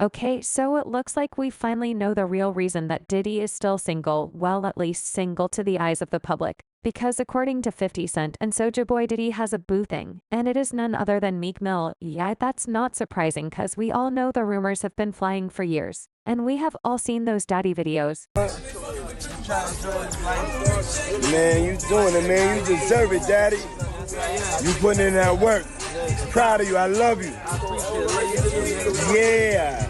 Okay, so it looks like we finally know the real reason that Diddy is still single, well, at least single to the eyes of the public. Because according to 50 Cent and Soulja Boy, Diddy has a boo thing, and it is none other than Meek Mill. Yeah, that's not surprising because we all know the rumors have been flying for years. And we have all seen those daddy videos. Man, you doing it, man. You deserve it, daddy. You putting in that work. Proud of you. I love you. Yeah.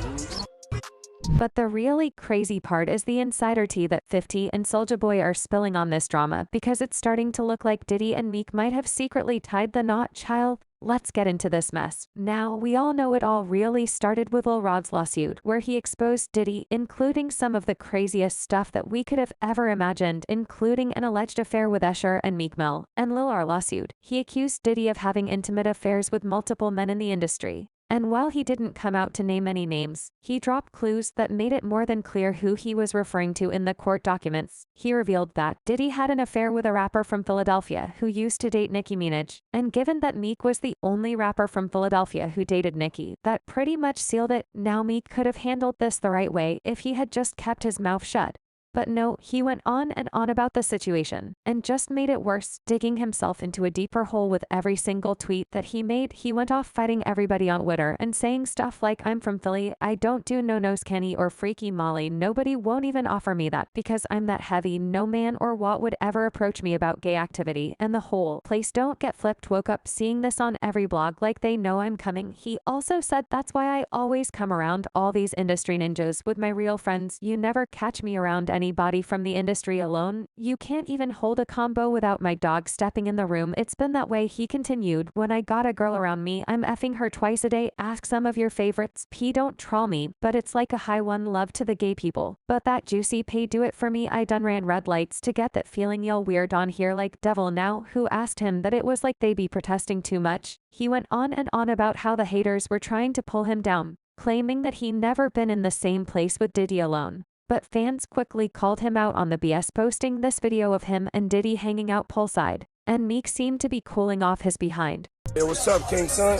But the really crazy part is the insider tea that 50 and Soulja Boy are spilling on this drama because it's starting to look like Diddy and Meek might have secretly tied the knot. Child, let's get into this mess. Now, we all know it all really started with Lil Rod's lawsuit, where he exposed Diddy, including some of the craziest stuff that we could have ever imagined, including an alleged affair with Usher and Meek Mill. And Lil R lawsuit, he accused Diddy of having intimate affairs with multiple men in the industry. And while he didn't come out to name any names, he dropped clues that made it more than clear who he was referring to in the court documents. He revealed that Diddy had an affair with a rapper from Philadelphia who used to date Nicki Minaj, and given that Meek was the only rapper from Philadelphia who dated Nicki, that pretty much sealed it. Now Meek could have handled this the right way if he had just kept his mouth shut. But no, he went on and on about the situation, and just made it worse, digging himself into a deeper hole with every single tweet that he made. He went off fighting everybody on Twitter and saying stuff like, "I'm from Philly, I don't do no-nos Kenny or freaky Molly, nobody won't even offer me that because I'm that heavy, no man or what would ever approach me about gay activity, and the whole place don't get flipped." Woke up seeing this on every blog like they know I'm coming. He also said, "That's why I always come around all these industry ninjas with my real friends. You never catch me around anybody from the industry alone. You can't even hold a combo without my dog stepping in the room. It's been that way." He continued, "When I got a girl around me, I'm effing her twice a day. Ask some of your favorites. P don't troll me, but it's like a high one love to the gay people. But that juicy pay do it for me. I done ran red lights to get that feeling y'all weird on here like devil now." Who asked him that it was like they be protesting too much? He went on and on about how the haters were trying to pull him down, claiming that he never been in the same place with Diddy alone. But fans quickly called him out on the BS, posting this video of him and Diddy hanging out poolside, and Meek seemed to be cooling off his behind. Hey, what's up, King Son?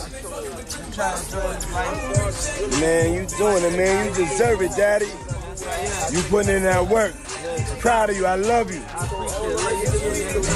Man, you doing it, man. You deserve it, daddy. You putting in that work. Proud of you. I love you.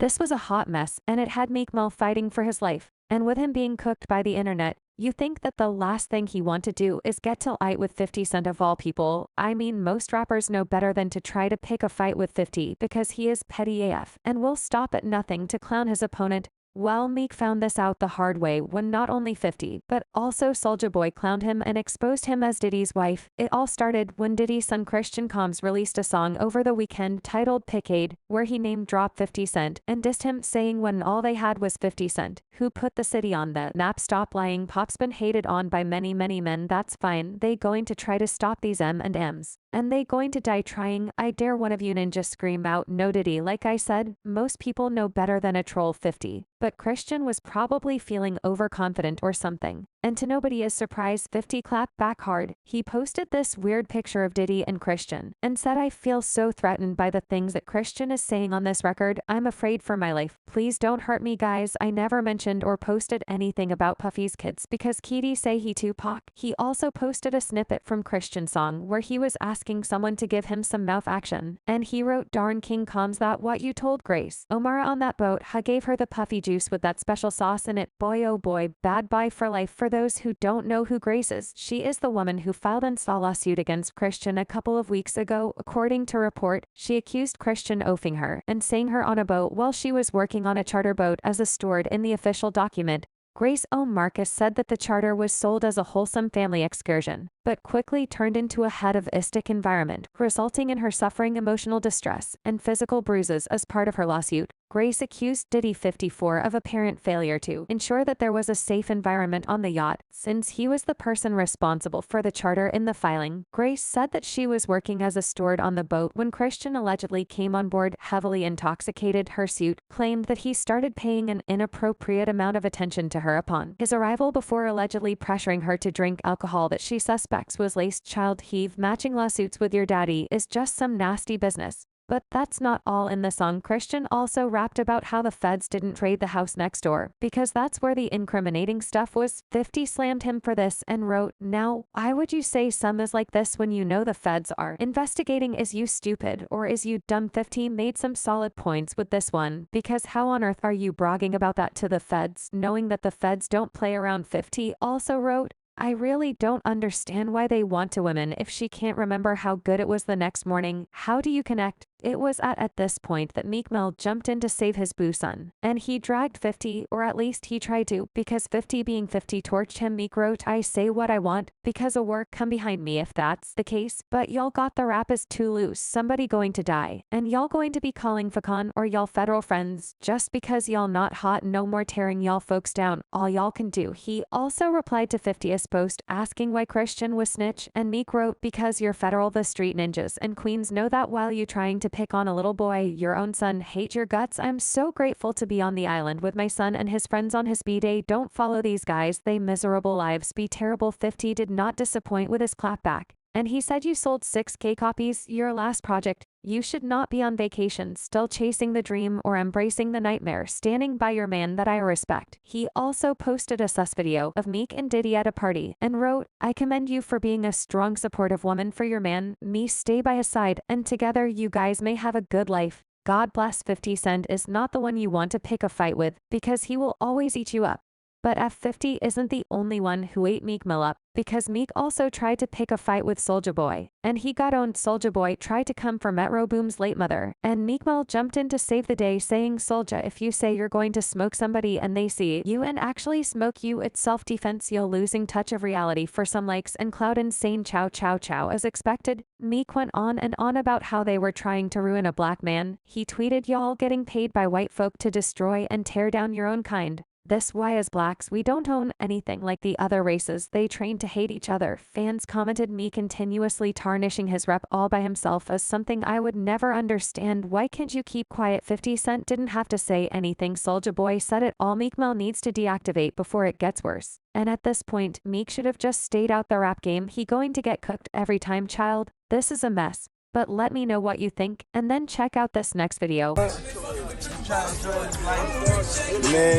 This was a hot mess, and it had Meek Mill fighting for his life. And with him being cooked by the internet, you think that the last thing he want to do is get to fight with 50 Cent of all people. I mean, most rappers know better than to try to pick a fight with 50 because he is petty AF and will stop at nothing to clown his opponent. Well, Meek found this out the hard way when not only 50, but also Soulja Boy clowned him and exposed him as Diddy's wife. It all started when Diddy's son Christian Combs released a song over the weekend titled Pickade, where he name-dropped 50 Cent and dissed him, saying when all they had was 50 Cent, who put the city on the map. Stop lying, pop's been hated on by many men, that's fine. They going to try to stop these M&Ms. And they going to die trying. I dare one of you ninjas scream out, "No Diddy." Like I said, most people know better than a troll 50. But Christian was probably feeling overconfident or something. And to nobody's surprise, 50 clapped back hard. He posted this weird picture of Diddy and Christian and said, "I feel so threatened by the things that Christian is saying on this record. I'm afraid for my life. Please don't hurt me, guys." I never mentioned or posted anything about Puffy's kids because Kitty say he Tupac. He also posted a snippet from Christian's song where he was asking someone to give him some mouth action. And he wrote, "Darn King Combs, that what you told Grace O'Mara on that boat. I gave her the Puffy juice with that special sauce in it. Boy oh boy, bad bye for life." For those who don't know who Grace is, she is the woman who filed a lawsuit against Christian a couple of weeks ago. According to report, she accused Christian offing her and saying her on a boat while she was working on a charter boat as a steward. In the official document, Grace O'Marcus said that the charter was sold as a wholesome family excursion, but quickly turned into a hedonistic environment, resulting in her suffering emotional distress and physical bruises. As part of her lawsuit, Grace accused Diddy 54 of apparent failure to ensure that there was a safe environment on the yacht, since he was the person responsible for the charter. In the filing, Grace said that she was working as a steward on the boat when Christian allegedly came on board heavily intoxicated. Her suit claimed that he started paying an inappropriate amount of attention to her upon his arrival before allegedly pressuring her to drink alcohol that she suspects was laced. Child heave matching lawsuits with your daddy is just some nasty business. But that's not all in the song. Christian also rapped about how the feds didn't raid the house next door, because that's where the incriminating stuff was. 50 slammed him for this and wrote, "Now, why would you say some is like this when you know the feds are investigating? Is you stupid or is you dumb?" 50 made some solid points with this one, because how on earth are you bragging about that to the feds, knowing that the feds don't play around? 50 also wrote, "I really don't understand why they want to women if she can't remember how good it was the next morning. How do you connect?" It was at this point that Meek Mill jumped in to save his boo son, and he dragged 50, or at least he tried to, because 50 being 50 torched him. Meek wrote, "I say what I want, because of work, come behind me if that's the case, but y'all got the rap is too loose, somebody going to die, and y'all going to be calling Facon or y'all federal friends, just because y'all not hot, no more tearing y'all folks down, all y'all can do." He also replied to 50's post asking why Christian was snitch, and Meek wrote, "Because you're federal, the street ninjas and queens know that while you trying to pick on a little boy, your own son, hate your guts. I'm so grateful to be on the island with my son and his friends on his B-day. Don't follow these guys, they miserable lives be terrible." 50 did not disappoint with his clapback, and he said, "You sold 6K copies, your last project. You should not be on vacation, still chasing the dream or embracing the nightmare, standing by your man that I respect." He also posted a sus video of Meek and Diddy at a party and wrote, "I commend you for being a strong supportive woman for your man. Me stay by his side, and together you guys may have a good life. God bless." 50 Cent is not the one you want to pick a fight with, because he will always eat you up. But F50 isn't the only one who ate Meek Mill up, because Meek also tried to pick a fight with Soulja Boy, and he got owned. Soulja Boy tried to come for Metro Boom's late mother, and Meek Mill jumped in to save the day, saying, "Soulja, if you say you're going to smoke somebody and they see you and actually smoke you, it's self-defense. You're losing touch of reality for some likes and clout. Insane, chow chow chow." As expected, Meek went on and on about how they were trying to ruin a black man. He tweeted, "Y'all getting paid by white folk to destroy and tear down your own kind. This why as blacks we don't own anything like the other races, they train to hate each other." Fans commented, "Meek continuously tarnishing his rep all by himself as something I would never understand. Why can't you keep quiet?" 50 Cent didn't have to say anything. Soulja Boy said it all. Meek Mill needs to deactivate before it gets worse. And at this point, Meek should have just stayed out the rap game. He going to get cooked every time, child. This is a mess. But let me know what you think, and then check out this next video. Man,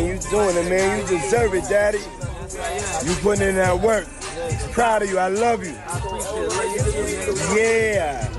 you doing it, man. You deserve it, daddy. You putting in that work. Proud of you. I love you. Yeah.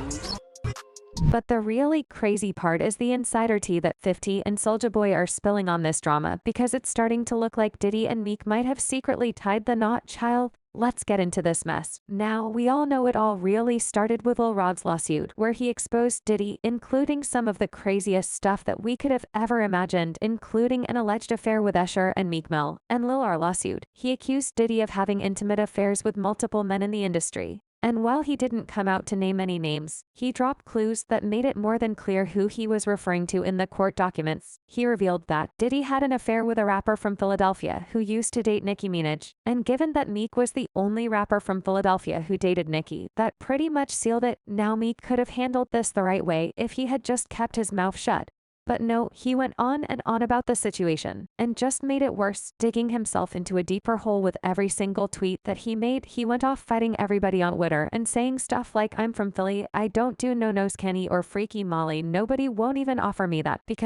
But the really crazy part is the insider tea that 50 and Soulja Boy are spilling on this drama, because it's starting to look like Diddy and Meek might have secretly tied the knot. Child, let's get into this mess. Now, we all know it all really started with Lil Rod's lawsuit, where he exposed Diddy, including some of the craziest stuff that we could have ever imagined, including an alleged affair with Usher and Meek Mill. And Lil R lawsuit, he accused Diddy of having intimate affairs with multiple men in the industry. And while he didn't come out to name any names, he dropped clues that made it more than clear who he was referring to in the court documents. He revealed that Diddy had an affair with a rapper from Philadelphia who used to date Nicki Minaj, and given that Meek was the only rapper from Philadelphia who dated Nicki, that pretty much sealed it. Now Meek could have handled this the right way if he had just kept his mouth shut. But no, he went on and on about the situation, and just made it worse, digging himself into a deeper hole with every single tweet that he made. He went off fighting everybody on Twitter and saying stuff like, "I'm from Philly, I don't do no-nos Kenny or Freaky Molly, nobody won't even offer me that because